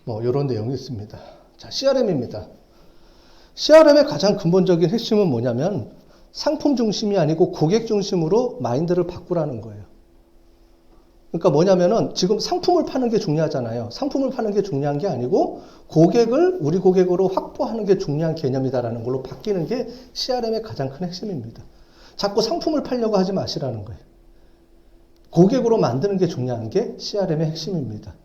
뭐 이런 내용이 있습니다. 자, CRM입니다. CRM의 가장 근본적인 핵심은 뭐냐면 상품 중심이 아니고 고객 중심으로 마인드를 바꾸라는 거예요. 그러니까 뭐냐면은 지금 상품을 파는 게 중요하잖아요. 상품을 파는 게 중요한 게 아니고 고객을 우리 고객으로 확보하는 게 중요한 개념이다라는 걸로 바뀌는 게 CRM의 가장 큰 핵심입니다. 자꾸 상품을 팔려고 하지 마시라는 거예요. 고객으로 만드는 게 중요한 게 CRM의 핵심입니다.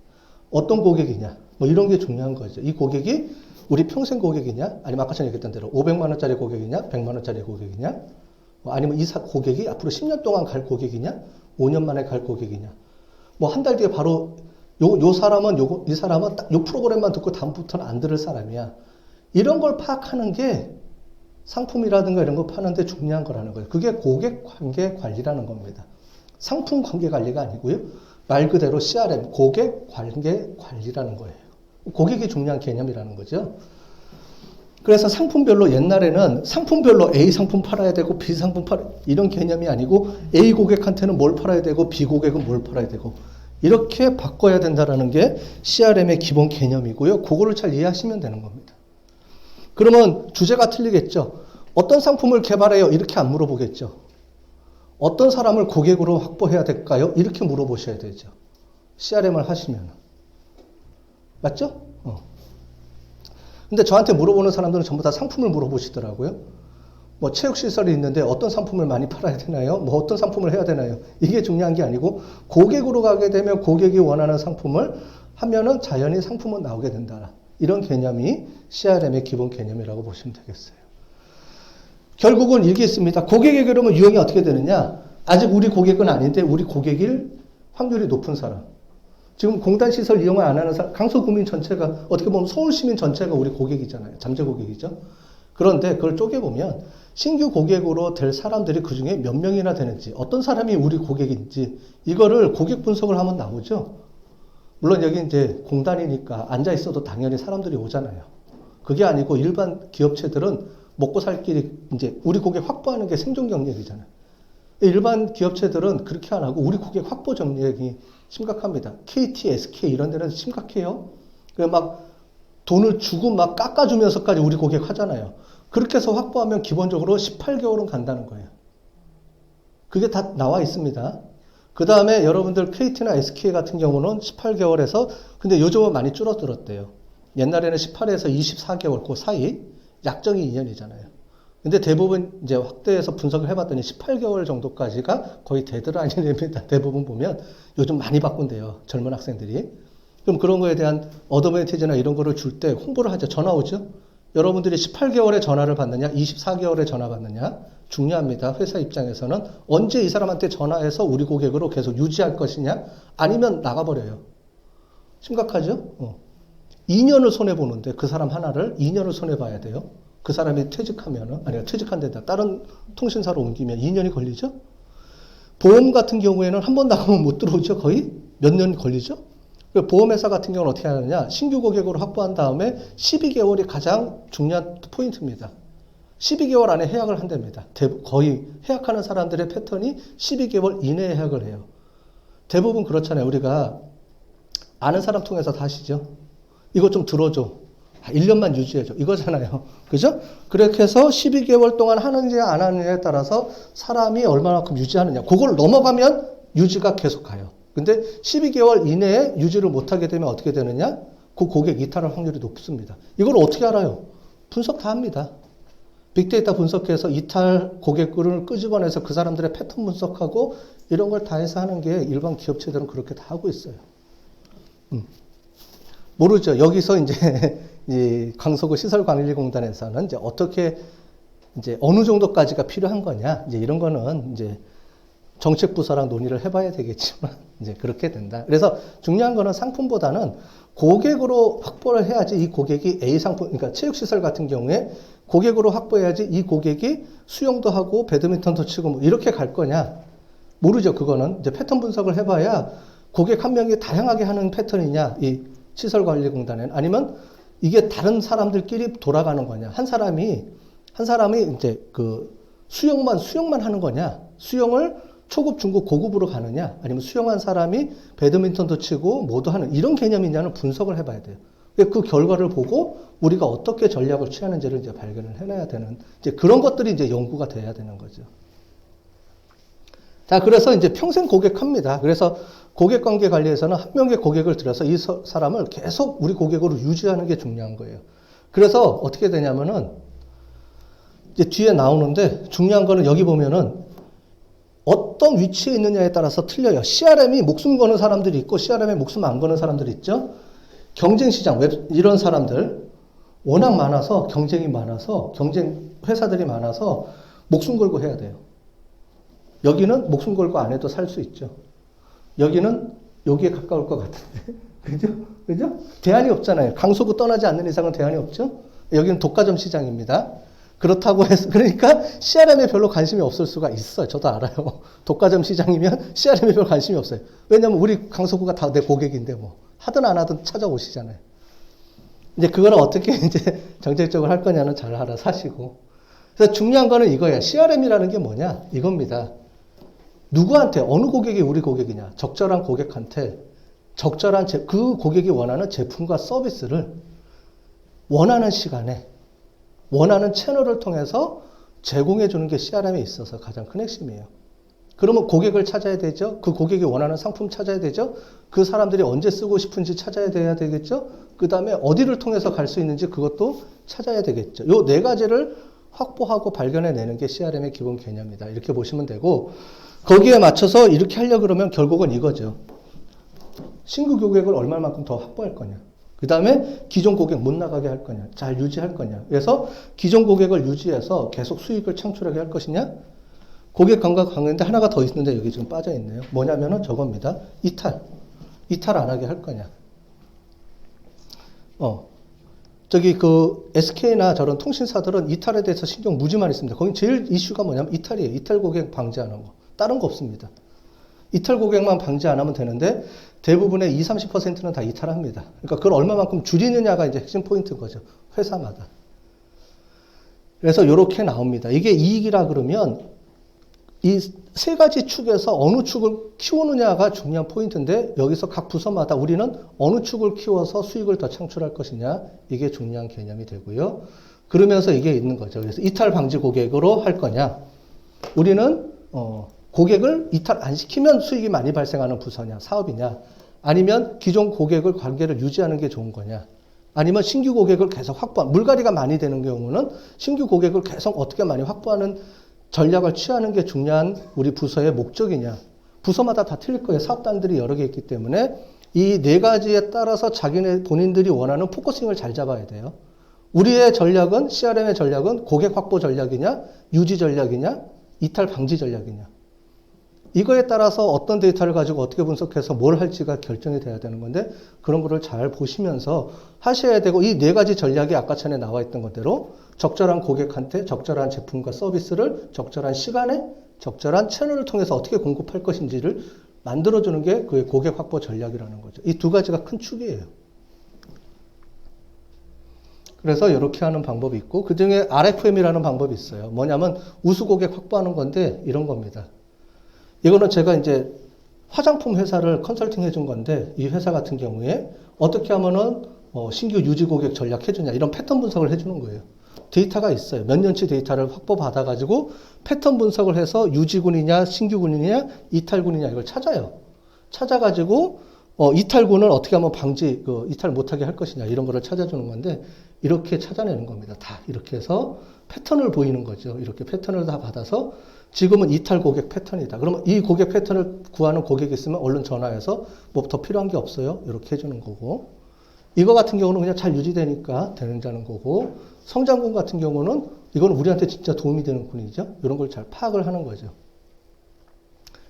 어떤 고객이냐, 뭐 이런 게 중요한 거죠. 이 고객이 우리 평생 고객이냐, 아니면 아까 전에 얘기했던 대로 500만 원짜리 고객이냐, 100만 원짜리 고객이냐, 뭐 아니면 이 고객이 앞으로 10년 동안 갈 고객이냐, 5년 만에 갈 고객이냐, 뭐 한 달 뒤에 바로 이 사람은 딱 요 프로그램만 듣고 다음부터는 안 들을 사람이야. 이런 걸 파악하는 게 상품이라든가 이런 거 파는데 중요한 거라는 거예요. 그게 고객 관계 관리라는 겁니다. 상품 관계 관리가 아니고요. 말 그대로 CRM, 고객 관계 관리라는 거예요. 고객이 중요한 개념이라는 거죠. 그래서 상품별로 옛날에는 상품별로 A 상품 팔아야 되고 B 상품 이런 개념이 아니고 A 고객한테는 뭘 팔아야 되고 B 고객은 뭘 팔아야 되고 이렇게 바꿔야 된다는 게 CRM의 기본 개념이고요. 그거를 잘 이해하시면 되는 겁니다. 그러면 주제가 틀리겠죠. 어떤 상품을 개발해요? 이렇게 안 물어보겠죠. 어떤 사람을 고객으로 확보해야 될까요? 이렇게 물어보셔야 되죠. CRM을 하시면. 맞죠? 근데 저한테 물어보는 사람들은 전부 다 상품을 물어보시더라고요. 뭐 체육시설이 있는데 어떤 상품을 많이 팔아야 되나요? 뭐 어떤 상품을 해야 되나요? 이게 중요한 게 아니고 고객으로 가게 되면 고객이 원하는 상품을 하면은 자연히 상품은 나오게 된다. 이런 개념이 CRM의 기본 개념이라고 보시면 되겠어요. 결국은 이게 있습니다. 고객에게 그러면 유형이 어떻게 되느냐? 아직 우리 고객은 아닌데 우리 고객일 확률이 높은 사람. 지금 공단시설 이용을 안 하는 사람, 강서구민 전체가 어떻게 보면 서울시민 전체가 우리 고객이잖아요. 잠재 고객이죠. 그런데 그걸 쪼개보면 신규 고객으로 될 사람들이 그 중에 몇 명이나 되는지, 어떤 사람이 우리 고객인지 이거를 고객 분석을 하면 나오죠. 물론 여기 이제 공단이니까 앉아 있어도 당연히 사람들이 오잖아요. 그게 아니고 일반 기업체들은 먹고 살 길이 이제 우리 고객 확보하는 게 생존 경쟁이잖아요. 일반 기업체들은 그렇게 안 하고 우리 고객 확보 전략이 심각합니다. KT, SK 이런 데는 심각해요. 그래 막 돈을 주고 막 깎아주면서까지 우리 고객 하잖아요. 그렇게 해서 확보하면 기본적으로 18개월은 간다는 거예요. 그게 다 나와 있습니다. 그 다음에 여러분들 KT나 SK 같은 경우는 18개월에서 근데 요즘은 많이 줄어들었대요. 옛날에는 18에서 24개월 그 사이 약정이 2년이잖아요. 근데 대부분 이제 확대해서 분석을 해봤더니 18개월 정도까지가 거의 데드라인입니다. 대부분 보면 요즘 많이 바꾼대요. 젊은 학생들이. 그럼 그런 거에 대한 어드밴티지나 이런 거를 줄 때 홍보를 하죠. 전화 오죠. 여러분들이 18개월에 전화를 받느냐 24개월에 전화 받느냐 중요합니다. 회사 입장에서는 언제 이 사람한테 전화해서 우리 고객으로 계속 유지할 것이냐 아니면 나가버려요. 심각하죠. 2년을 손해보는데 그 사람 하나를 2년을 손해봐야 돼요. 그 사람이 퇴직하면은, 아니요, 퇴직한 데다 다른 통신사로 옮기면 2년이 걸리죠? 보험 같은 경우에는 한 번 나가면 못 들어오죠? 거의 몇 년 걸리죠? 보험회사 같은 경우는 어떻게 하느냐? 신규 고객으로 확보한 다음에 12개월이 가장 중요한 포인트입니다. 12개월 안에 해약을 한답니다. 거의 해약하는 사람들의 패턴이 12개월 이내에 해약을 해요. 대부분 그렇잖아요. 우리가 아는 사람 통해서 다 하시죠? 이거 좀 들어줘. 1년만 유지해줘. 이거잖아요. 그죠? 그렇게 해서 12개월 동안 하는지 안 하느냐에 따라서 사람이 얼마만큼 유지하느냐. 그걸 넘어가면 유지가 계속 가요. 근데 12개월 이내에 유지를 못하게 되면 어떻게 되느냐? 그 고객 이탈할 확률이 높습니다. 이걸 어떻게 알아요? 분석 다 합니다. 빅데이터 분석해서 이탈 고객을 끄집어내서 그 사람들의 패턴 분석하고 이런 걸 다 해서 하는 게 일반 기업체들은 그렇게 다 하고 있어요. 모르죠. 여기서 이제 이 강서구 시설관리공단에서는 이제 어떻게 이제 어느 정도까지가 필요한 거냐 이제 이런 거는 이제 정책부서랑 논의를 해봐야 되겠지만 이제 그렇게 된다. 그래서 중요한 거는 상품보다는 고객으로 확보를 해야지 이 고객이 A 상품, 그러니까 체육시설 같은 경우에 고객으로 확보해야지 이 고객이 수영도 하고 배드민턴도 치고 뭐 이렇게 갈 거냐 모르죠. 그거는 이제 패턴 분석을 해봐야 고객 한 명이 다양하게 하는 패턴이냐 이 시설관리공단에는 아니면 이게 다른 사람들끼리 돌아가는 거냐 한 사람이 이제 그 수영만 하는 거냐 수영을 초급, 중급, 고급으로 가느냐 아니면 수영한 사람이 배드민턴도 치고 뭐도 하는 이런 개념이냐는 분석을 해봐야 돼요. 그 결과를 보고 우리가 어떻게 전략을 취하는지를 이제 발견을 해놔야 되는, 이제 그런 것들이 이제 연구가 돼야 되는 거죠. 자, 그래서 이제 평생 고객합니다. 그래서 고객 관계 관리에서는 한 명의 고객을 들여서 이 사람을 계속 우리 고객으로 유지하는 게 중요한 거예요. 그래서 어떻게 되냐면은, 이제 뒤에 나오는데 중요한 거는 여기 보면은 어떤 위치에 있느냐에 따라서 틀려요. CRM이 목숨 거는 사람들이 있고 CRM에 목숨 안 거는 사람들이 있죠. 경쟁시장, 이런 사람들 워낙 많아서, 경쟁이 많아서, 경쟁 회사들이 많아서 목숨 걸고 해야 돼요. 여기는 목숨 걸고 안 해도 살 수 있죠. 여기는 여기에 가까울 것 같은데. 그죠? 그죠? 대안이 없잖아요. 강서구 떠나지 않는 이상은 대안이 없죠? 여기는 독과점 시장입니다. 그렇다고 해서, 그러니까 CRM에 별로 관심이 없을 수가 있어요. 저도 알아요. 독과점 시장이면 CRM에 별로 관심이 없어요. 왜냐면 우리 강서구가 다 내 고객인데 뭐. 하든 안 하든 찾아오시잖아요. 이제 그거는 어떻게 이제 정책적으로 할 거냐는 잘 알아사시고. 그래서 중요한 거는 이거야. CRM이라는 게 뭐냐? 이겁니다. 누구한테, 어느 고객이 우리 고객이냐? 적절한 고객한테 적절한 그 고객이 원하는 제품과 서비스를 원하는 시간에 원하는 채널을 통해서 제공해 주는 게 CRM에 있어서 가장 큰 핵심이에요. 그러면 고객을 찾아야 되죠. 그 고객이 원하는 상품 찾아야 되죠. 그 사람들이 언제 쓰고 싶은지 찾아야 돼야 되겠죠. 그 다음에 어디를 통해서 갈 수 있는지 그것도 찾아야 되겠죠. 요 네 가지를 확보하고 발견해내는 게 CRM의 기본 개념이다. 이렇게 보시면 되고, 거기에 맞춰서 이렇게 하려고 그러면 결국은 이거죠. 신규 고객을 얼마만큼 더 확보할 거냐. 그 다음에 기존 고객 못 나가게 할 거냐. 잘 유지할 거냐. 그래서 기존 고객을 유지해서 계속 수익을 창출하게 할 것이냐. 고객 감각 강화인데 하나가 더 있는데 여기 지금 빠져 있네요. 뭐냐면은 저겁니다. 이탈 안 하게 할 거냐. 저기 그 SK나 저런 통신사들은 이탈에 대해서 신경 무지 많이 씁니다. 거기 제일 이슈가 뭐냐면 이탈이에요. 이탈 고객 방지하는 거. 다른 거 없습니다. 이탈 고객만 방지 안 하면 되는데 대부분의 20, 30%는 다 이탈합니다. 그러니까 그걸 얼마만큼 줄이느냐가 이제 핵심 포인트인 거죠. 회사마다. 그래서 이렇게 나옵니다. 이게 이익이라 그러면 이 세 가지 축에서 어느 축을 키우느냐가 중요한 포인트인데, 여기서 각 부서마다 우리는 어느 축을 키워서 수익을 더 창출할 것이냐, 이게 중요한 개념이 되고요. 그러면서 이게 있는 거죠. 그래서 이탈 방지 고객으로 할 거냐, 우리는 고객을 이탈 안 시키면 수익이 많이 발생하는 부서냐, 사업이냐, 아니면 기존 고객을 관계를 유지하는 게 좋은 거냐, 아니면 신규 고객을 계속 확보하는, 물갈이가 많이 되는 경우는 신규 고객을 계속 어떻게 많이 확보하는 전략을 취하는 게 중요한 우리 부서의 목적이냐. 부서마다 다 틀릴 거예요. 사업단들이 여러 개 있기 때문에 이 네 가지에 따라서 본인들이 원하는 포커싱을 잘 잡아야 돼요. 우리의 전략은, CRM의 전략은 고객 확보 전략이냐, 유지 전략이냐, 이탈 방지 전략이냐. 이거에 따라서 어떤 데이터를 가지고 어떻게 분석해서 뭘 할지가 결정이 돼야 되는 건데, 그런 거를 잘 보시면서 하셔야 되고, 이 네 가지 전략이 아까 전에 나와 있던 것대로 적절한 고객한테 적절한 제품과 서비스를 적절한 시간에 적절한 채널을 통해서 어떻게 공급할 것인지를 만들어주는 게 그 고객 확보 전략이라는 거죠. 이 두 가지가 큰 축이에요. 그래서 이렇게 하는 방법이 있고, 그 중에 RFM이라는 방법이 있어요. 뭐냐면 우수 고객 확보하는 건데 이런 겁니다. 이거는 제가 이제 화장품 회사를 컨설팅 해준 건데, 이 회사 같은 경우에 어떻게 하면은 신규 유지 고객 전략 해주냐, 이런 패턴 분석을 해주는 거예요. 데이터가 있어요. 몇 년치 데이터를 확보 받아가지고 패턴 분석을 해서 유지군이냐, 신규군이냐, 이탈군이냐, 이걸 찾아요. 찾아가지고 이탈군을 어떻게 하면 이탈 못하게 할 것이냐, 이런 거를 찾아주는 건데, 이렇게 찾아내는 겁니다. 다 이렇게 해서 패턴을 보이는 거죠. 이렇게 패턴을 다 받아서 지금은 이탈 고객 패턴이다. 그러면 이 고객 패턴을 구하는 고객이 있으면 얼른 전화해서 뭐 더 필요한 게 없어요? 이렇게 해주는 거고, 이거 같은 경우는 그냥 잘 유지되니까 되는다는 거고, 성장군 같은 경우는 이건 우리한테 진짜 도움이 되는 군이죠. 이런 걸 잘 파악을 하는 거죠.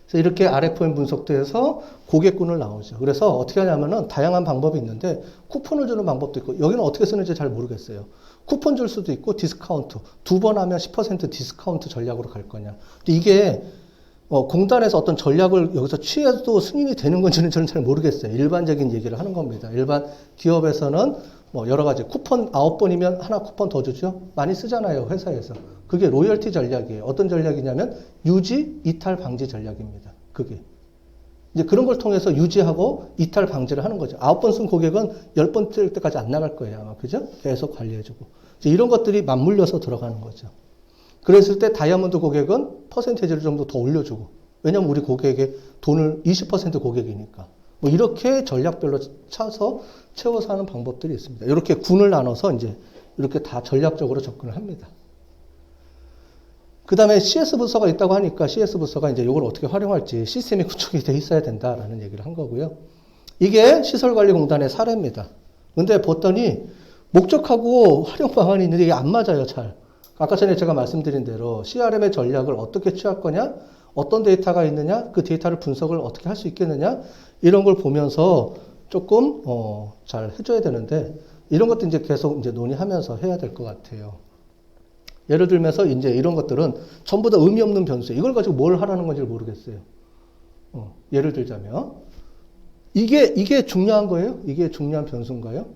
그래서 이렇게 RFM 분석도 해서 고객군을 나오죠. 그래서 어떻게 하냐면은 다양한 방법이 있는데, 쿠폰을 주는 방법도 있고, 여기는 어떻게 쓰는지 잘 모르겠어요. 쿠폰 줄 수도 있고, 디스카운트. 2번 하면 10% 디스카운트 전략으로 갈 거냐. 근데 이게 공단에서 어떤 전략을 여기서 취해도 승인이 되는 건지는 저는 잘 모르겠어요. 일반적인 얘기를 하는 겁니다. 일반 기업에서는 뭐 여러 가지 쿠폰 9번이면 하나 쿠폰 더 주죠. 많이 쓰잖아요, 회사에서. 그게 로열티 전략이에요. 어떤 전략이냐면 유지, 이탈 방지 전략입니다. 그게. 이제 그런 걸 통해서 유지하고 이탈 방지를 하는 거죠. 9번 쓴 고객은 10번 뜰 때까지 안 나갈 거예요. 아마. 그죠? 계속 관리해주고. 이제 이런 것들이 맞물려서 들어가는 거죠. 그랬을 때 다이아몬드 고객은 퍼센테이지를 좀 더 올려주고. 왜냐면 우리 고객의 돈을 20% 고객이니까. 뭐 이렇게 전략별로 차서 채워서 하는 방법들이 있습니다. 이렇게 군을 나눠서 이제 이렇게 다 전략적으로 접근을 합니다. 그 다음에 CS 부서가 있다고 하니까 CS 부서가 이제 이걸 어떻게 활용할지 시스템이 구축이 돼 있어야 된다라는 얘기를 한 거고요. 이게 시설관리공단의 사례입니다. 근데 봤더니 목적하고 활용 방안이 있는데 이게 안 맞아요, 잘. 아까 전에 제가 말씀드린 대로 CRM의 전략을 어떻게 취할 거냐, 어떤 데이터가 있느냐, 그 데이터를 분석을 어떻게 할 수 있겠느냐, 이런 걸 보면서 조금, 잘 해줘야 되는데, 이런 것도 이제 계속 이제 논의하면서 해야 될 것 같아요. 예를 들면서 이제 이런 것들은 전부 다 의미 없는 변수. 이걸 가지고 뭘 하라는 건지 모르겠어요. 예를 들자면. 이게 중요한 거예요? 이게 중요한 변수인가요?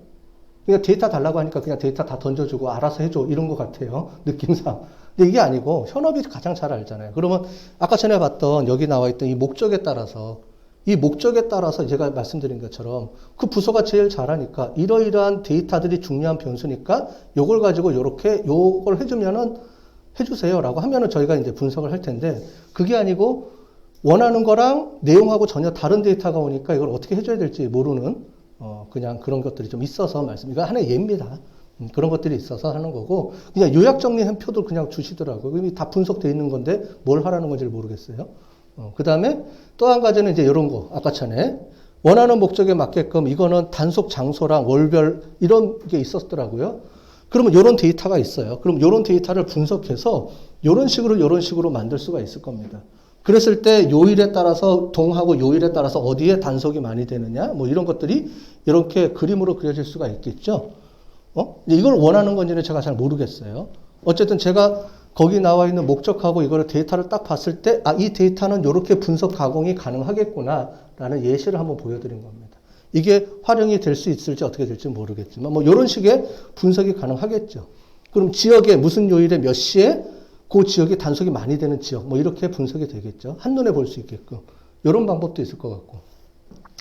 그냥 데이터 달라고 하니까 그냥 데이터 다 던져주고 알아서 해줘. 이런 것 같아요. 느낌상. 근데 이게 아니고 현업이 가장 잘 알잖아요. 그러면 아까 전에 봤던 여기 나와 있던 이 목적에 따라서 제가 말씀드린 것처럼 그 부서가 제일 잘하니까 이러이러한 데이터들이 중요한 변수니까 요걸 가지고 요걸 해주면은 해주세요라고 하면은 저희가 이제 분석을 할 텐데 그게 아니고 원하는 거랑 내용하고 전혀 다른 데이터가 오니까 이걸 어떻게 해줘야 될지 모르는 그냥 그런 것들이 좀 있어서 이거 하나의 예입니다. 그런 것들이 있어서 하는 거고 그냥 요약 정리한 표도 그냥 주시더라고요. 이미 다 분석되어 있는 건데 뭘 하라는 건지 모르겠어요. 그 다음에 또 한 가지는 이제 이런 거, 아까 전에 원하는 목적에 맞게끔 이거는 단속 장소랑 월별 이런 게 있었더라고요. 그러면 이런 데이터가 있어요. 그럼 이런 데이터를 분석해서 이런 식으로 만들 수가 있을 겁니다. 그랬을 때 요일에 따라서 동하고 요일에 따라서 어디에 단속이 많이 되느냐, 뭐 이런 것들이 이렇게 그림으로 그려질 수가 있겠죠. 이걸 원하는 건지는 제가 잘 모르겠어요. 어쨌든 제가 거기 나와 있는 목적하고 이거를 데이터를 딱 봤을 때, 이 데이터는 이렇게 분석 가공이 가능하겠구나, 라는 예시를 한번 보여드린 겁니다. 이게 활용이 될 수 있을지 어떻게 될지 모르겠지만, 뭐, 이런 식의 분석이 가능하겠죠. 그럼 지역에 무슨 요일에 몇 시에 그 지역이 단속이 많이 되는 지역, 뭐, 이렇게 분석이 되겠죠. 한눈에 볼 수 있게끔. 이런 방법도 있을 것 같고.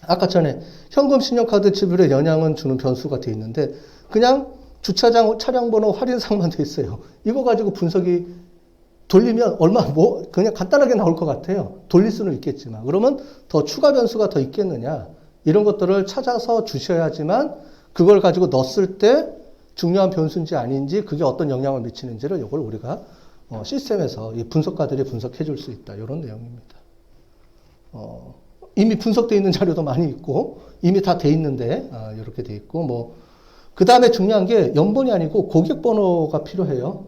아까 전에 현금 신용카드 지불에 영향을 주는 변수가 되어 있는데, 그냥 주차장 차량 번호 할인상만 돼 있어요. 이거 가지고 분석이 돌리면 그냥 간단하게 나올 것 같아요. 돌릴 수는 있겠지만. 그러면 더 추가 변수가 더 있겠느냐. 이런 것들을 찾아서 주셔야지만 그걸 가지고 넣었을 때 중요한 변수인지 아닌지 그게 어떤 영향을 미치는지를 이걸 우리가 시스템에서 이 분석가들이 분석해 줄 수 있다. 이런 내용입니다. 이미 분석되어 있는 자료도 많이 있고 이미 다 돼 있는데 이렇게 돼 있고 그 다음에 중요한 게 연본이 아니고 고객 번호가 필요해요.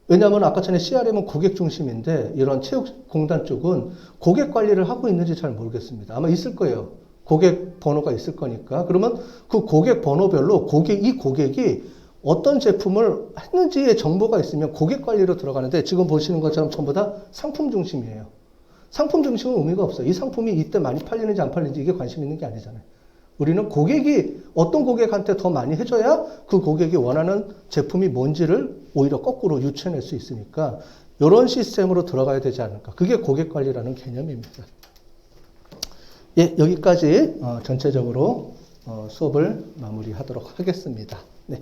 왜냐하면 아까 전에 CRM은 고객 중심인데 이런 체육공단 쪽은 고객 관리를 하고 있는지 잘 모르겠습니다. 아마 있을 거예요. 고객 번호가 있을 거니까. 그러면 그 고객 번호별로 이 고객이 어떤 제품을 했는지의 정보가 있으면 고객 관리로 들어가는데 지금 보시는 것처럼 전부 다 상품 중심이에요. 상품 중심은 의미가 없어요. 이 상품이 이때 많이 팔리는지 안 팔리는지 이게 관심 있는 게 아니잖아요. 우리는 어떤 고객한테 더 많이 해줘야 그 고객이 원하는 제품이 뭔지를 오히려 거꾸로 유추해낼 수 있으니까 이런 시스템으로 들어가야 되지 않을까. 그게 고객 관리라는 개념입니다. 예, 여기까지 전체적으로 수업을 마무리하도록 하겠습니다. 네.